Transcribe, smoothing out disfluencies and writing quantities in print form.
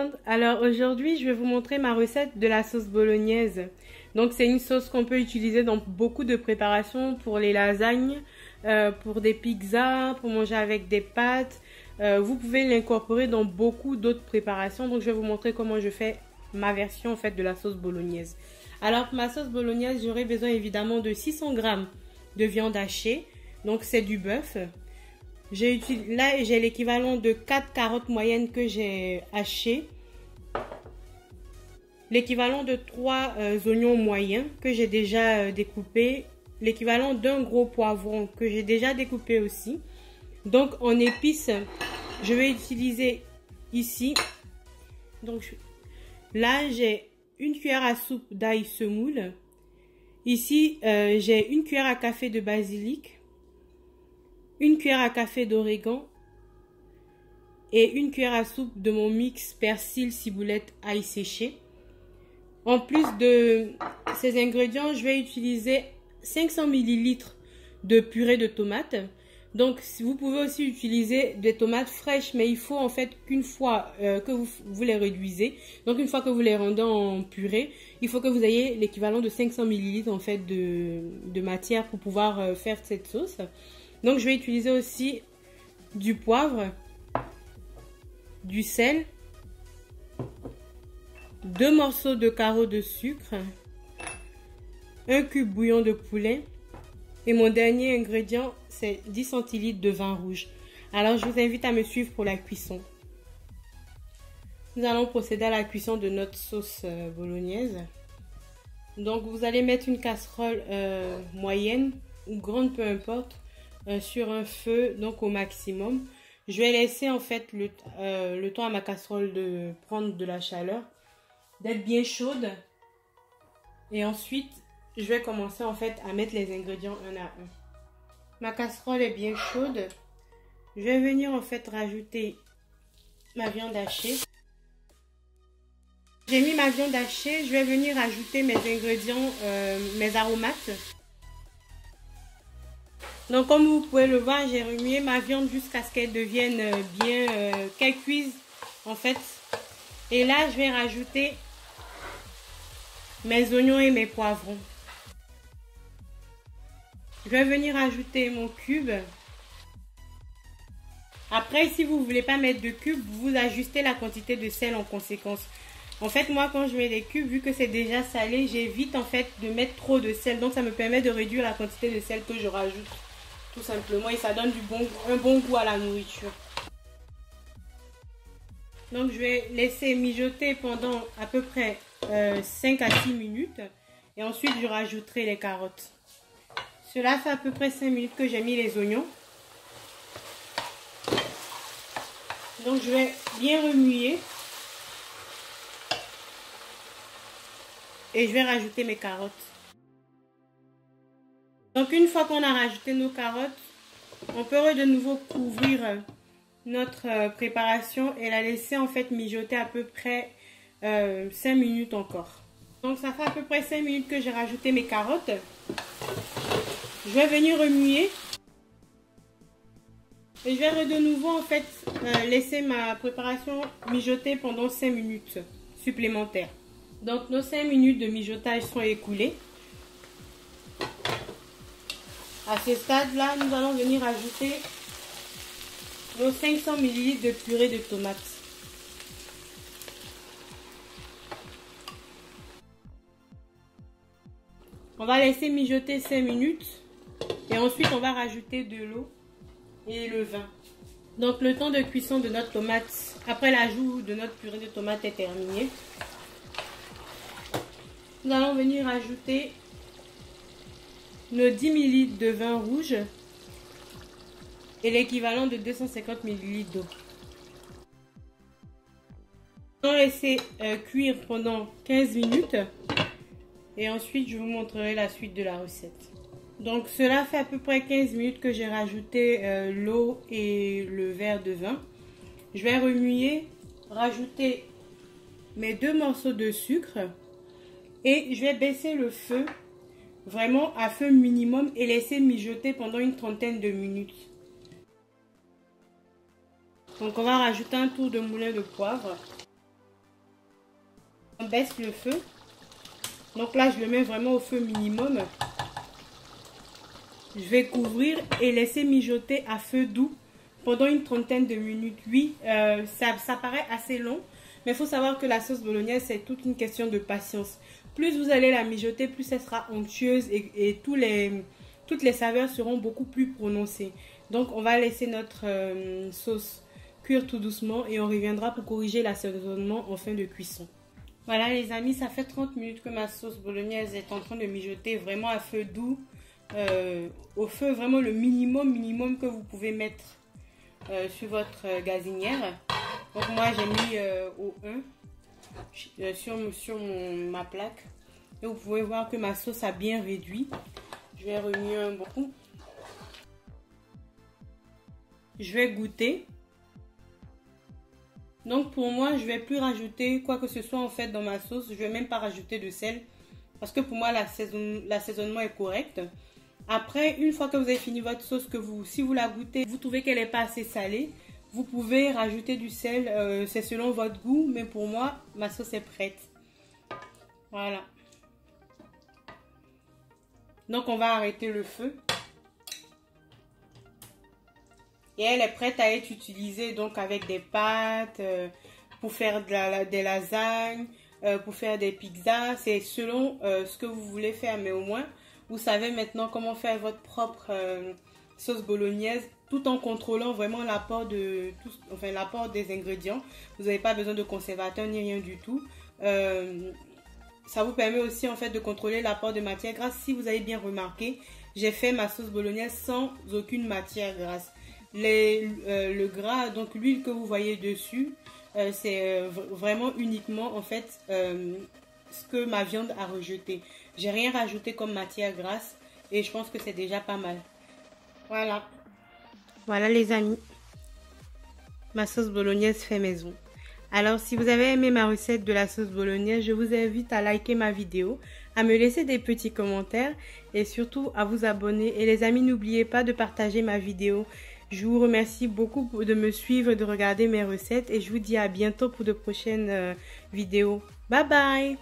monde, alors aujourd'hui je vais vous montrer ma recette de la sauce bolognaise. Donc c'est une sauce qu'on peut utiliser dans beaucoup de préparations pour les lasagnes, pour des pizzas, pour manger avec des pâtes. Vous pouvez l'incorporer dans beaucoup d'autres préparations. Donc je vais vous montrer comment je fais ma version en fait de la sauce bolognaise. Alors pour ma sauce bolognaise, j'aurai besoin évidemment de 600 g de viande hachée. Donc c'est du bœuf. Là, j'ai l'équivalent de 4 carottes moyennes que j'ai hachées. L'équivalent de 3 oignons moyens que j'ai déjà découpés. L'équivalent d'un gros poivron que j'ai déjà découpé aussi. Donc, en épices, je vais utiliser ici. Donc, là, j'ai une cuillère à soupe d'ail semoule. Ici, j'ai une cuillère à café de basilic. Une cuillère à café d'origan et une cuillère à soupe de mon mix persil, ciboulette, ail séché. En plus de ces ingrédients, je vais utiliser 500 ml de purée de tomates. Donc, vous pouvez aussi utiliser des tomates fraîches, mais il faut en fait qu'une fois que vous les réduisez, donc une fois que vous les rendez en purée, il faut que vous ayez l'équivalent de 500 ml en fait de matière pour pouvoir faire cette sauce. Donc, je vais utiliser aussi du poivre, du sel, 2 morceaux de carreaux de sucre, un cube bouillon de poulet et mon dernier ingrédient, c'est 10 centilitres de vin rouge. Alors, je vous invite à me suivre pour la cuisson. Nous allons procéder à la cuisson de notre sauce bolognaise. Donc, vous allez mettre une casserole moyenne ou grande, peu importe, sur un feu donc au maximum. Je vais laisser en fait le temps à ma casserole de prendre de la chaleur, d'être bien chaude, et ensuite je vais commencer en fait à mettre les ingrédients un à un. Ma casserole est bien chaude. Je vais venir en fait rajouter ma viande hachée. J'ai mis ma viande hachée. Je vais venir ajouter mes ingrédients, mes aromates. Donc comme vous pouvez le voir, j'ai remué ma viande jusqu'à ce qu'elle devienne bien, qu'elle cuise en fait. Et là, je vais rajouter mes oignons et mes poivrons. Je vais venir ajouter mon cube. Après, si vous ne voulez pas mettre de cube, vous ajustez la quantité de sel en conséquence. En fait, moi, quand je mets des cubes, vu que c'est déjà salé, j'évite en fait de mettre trop de sel. Donc, ça me permet de réduire la quantité de sel que je rajoute. Tout simplement, et ça donne un bon goût à la nourriture. Donc je vais laisser mijoter pendant à peu près 5 à 6 minutes. Et ensuite je rajouterai les carottes. Cela fait à peu près 5 minutes que j'ai mis les oignons. Donc je vais bien remuer. Et je vais rajouter mes carottes. Donc une fois qu'on a rajouté nos carottes, on peut de nouveau couvrir notre préparation et la laisser en fait mijoter à peu près 5 minutes encore. Donc ça fait à peu près 5 minutes que j'ai rajouté mes carottes. Je vais venir remuer. Et je vais de nouveau en fait laisser ma préparation mijoter pendant 5 minutes supplémentaires. Donc nos 5 minutes de mijotage sont écoulées. À ce stade-là, nous allons venir ajouter nos 500 ml de purée de tomates. On va laisser mijoter 5 minutes et ensuite on va rajouter de l'eau et le vin. Donc le temps de cuisson de notre tomate, après l'ajout de notre purée de tomates est terminé. Nous allons venir ajouter nos 10 ml de vin rouge et l'équivalent de 250 ml d'eau. On va laisser cuire pendant 15 minutes et ensuite je vous montrerai la suite de la recette. Donc cela fait à peu près 15 minutes que j'ai rajouté l'eau et le verre de vin. Je vais remuer, rajouter mes 2 morceaux de sucre et je vais baisser le feu vraiment à feu minimum et laisser mijoter pendant une trentaine de minutes. Donc on va rajouter un tour de moulin de poivre. On baisse le feu. Donc là, je le mets vraiment au feu minimum. Je vais couvrir et laisser mijoter à feu doux pendant une trentaine de minutes. Oui, ça paraît assez long, mais il faut savoir que la sauce bolognaise, c'est toute une question de patience. Plus vous allez la mijoter, plus elle sera onctueuse et toutes les saveurs seront beaucoup plus prononcées. Donc, on va laisser notre sauce cuire tout doucement et on reviendra pour corriger l'assaisonnement en fin de cuisson. Voilà les amis, ça fait 30 minutes que ma sauce bolognaise est en train de mijoter vraiment à feu doux. Au feu vraiment le minimum que vous pouvez mettre sur votre gazinière. Donc moi j'ai mis au 1 sur ma plaque. Et vous pouvez voir que ma sauce a bien réduit. Je vais remuer un bon coup. Je vais goûter. Donc pour moi, je vais plus rajouter quoi que ce soit en fait dans ma sauce. Je vais même pas rajouter de sel. Parce que pour moi, l'assaisonnement est correct. Après, une fois que vous avez fini votre sauce, si vous la goûtez, vous trouvez qu'elle n'est pas assez salée, vous pouvez rajouter du sel. C'est selon votre goût. Mais pour moi, ma sauce est prête. Voilà. Donc on va arrêter le feu. Et elle est prête à être utilisée donc avec des pâtes, pour faire des lasagnes, pour faire des pizzas. C'est selon ce que vous voulez faire. Mais au moins, vous savez maintenant comment faire votre propre sauce bolognaise tout en contrôlant vraiment l'apport des ingrédients. Vous n'avez pas besoin de conservateur ni rien du tout. Ça vous permet aussi en fait de contrôler l'apport de matière grasse. Si vous avez bien remarqué, j'ai fait ma sauce bolognaise sans aucune matière grasse. Le gras, donc l'huile que vous voyez dessus, c'est vraiment uniquement en fait ce que ma viande a rejeté. J'ai rien rajouté comme matière grasse et je pense que c'est déjà pas mal. Voilà. Voilà les amis, ma sauce bolognaise fait maison. Alors si vous avez aimé ma recette de la sauce bolognaise, je vous invite à liker ma vidéo, à me laisser des petits commentaires et surtout à vous abonner. Et les amis, n'oubliez pas de partager ma vidéo. Je vous remercie beaucoup de me suivre, de regarder mes recettes et je vous dis à bientôt pour de prochaines vidéos. Bye bye!